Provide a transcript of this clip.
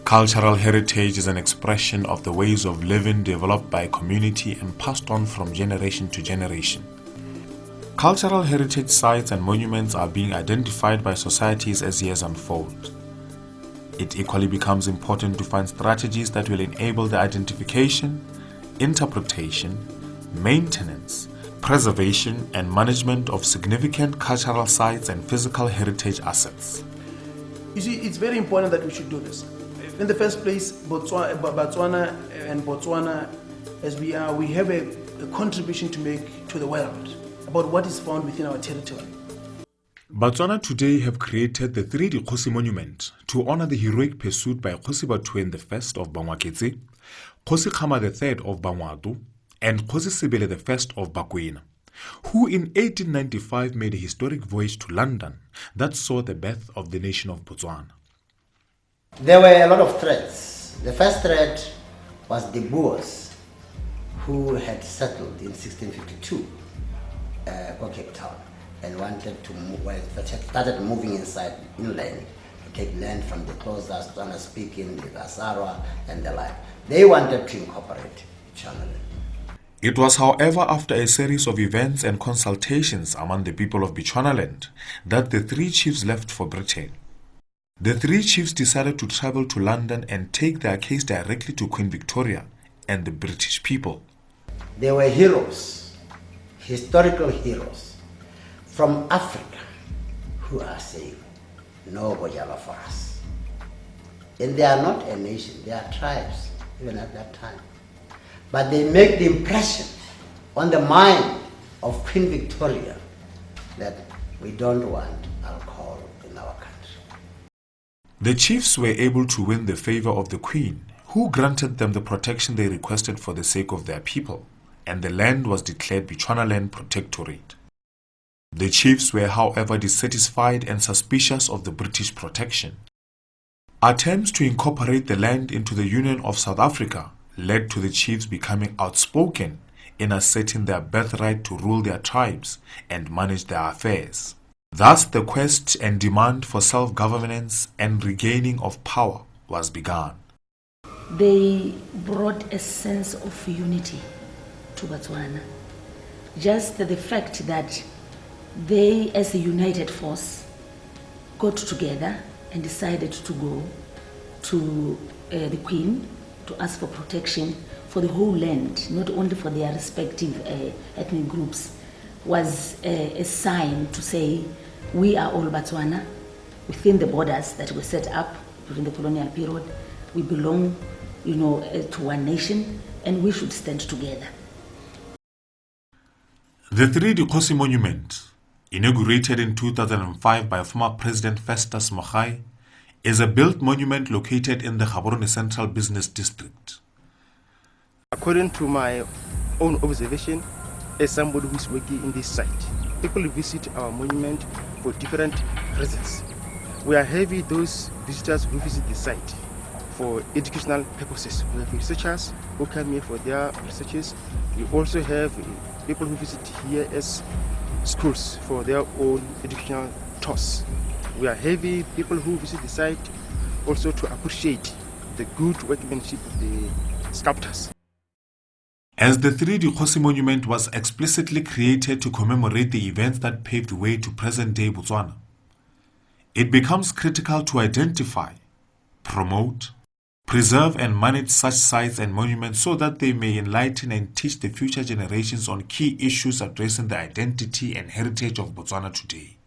Cultural heritage is an expression of the ways of living developed by a community and passed on from generation to generation. Cultural heritage sites and monuments are being identified by societies as years unfold. It equally becomes important to find strategies that will enable the identification, interpretation, maintenance, preservation, and management of significant cultural sites and physical heritage assets. You see, it's very important that we should do this. In the first place, Botswana, as we are, we have a contribution to make to the world about what is found within our territory. Botswana today have created the 3D Kgosi Monument to honor the heroic pursuit by Kgosi Bathoeng I of Bangwaketse, Kgosi Khama III of Bangwatu, and Kgosi Sebele I of Bakwena, who in 1895 made a historic voyage to London that saw the birth of the nation of Botswana. There were a lot of threats. The first threat was the Boers, who had settled in 1652 on Cape Town and wanted to move, started moving inside inland to take land from the closest Tswana-speaking, the Gasarwa and the like. They wanted to incorporate Channel. It was, however, after a series of events and consultations among the people of Bechuanaland that the three chiefs left for Britain. The three chiefs decided to travel to London and take their case directly to Queen Victoria and the British people. They were heroes, historical heroes from Africa who are saying, no Bojala for us. And they are not a nation, they are tribes, even at that time. But they make the impression on the mind of Queen Victoria that we don't want alcohol in our country. The chiefs were able to win the favor of the Queen, who granted them the protection they requested for the sake of their people, and the land was declared Bechuanaland Protectorate. The chiefs were, however, dissatisfied and suspicious of the British protection. Attempts to incorporate the land into the Union of South Africa led to the chiefs becoming outspoken in asserting their birthright to rule their tribes and manage their affairs. Thus, the quest and demand for self-governance and regaining of power was begun. They brought a sense of unity to Botswana. Just the fact that they, as a united force, got together and decided to go to the Queen to ask for protection for the whole land, not only for their respective ethnic groups, was a sign to say we are all Botswana within the borders that were set up during the colonial period. We belong, to one nation, and we should stand together. The 3D Kgosi Monument, inaugurated in 2005 by former President Festus Mogae, is a built monument located in the Gaborone Central Business District. According to my own observation, as somebody who is working in this site, people visit our monument for different reasons. We are having those visitors who visit the site for educational purposes. We have researchers who come here for their researches. We also have people who visit here as schools for their own educational tours. We are having people who visit the site also to appreciate the good workmanship of the sculptors. As the 3D Kgosi Monument was explicitly created to commemorate the events that paved the way to present-day Botswana, it becomes critical to identify, promote, preserve and manage such sites and monuments so that they may enlighten and teach the future generations on key issues addressing the identity and heritage of Botswana today.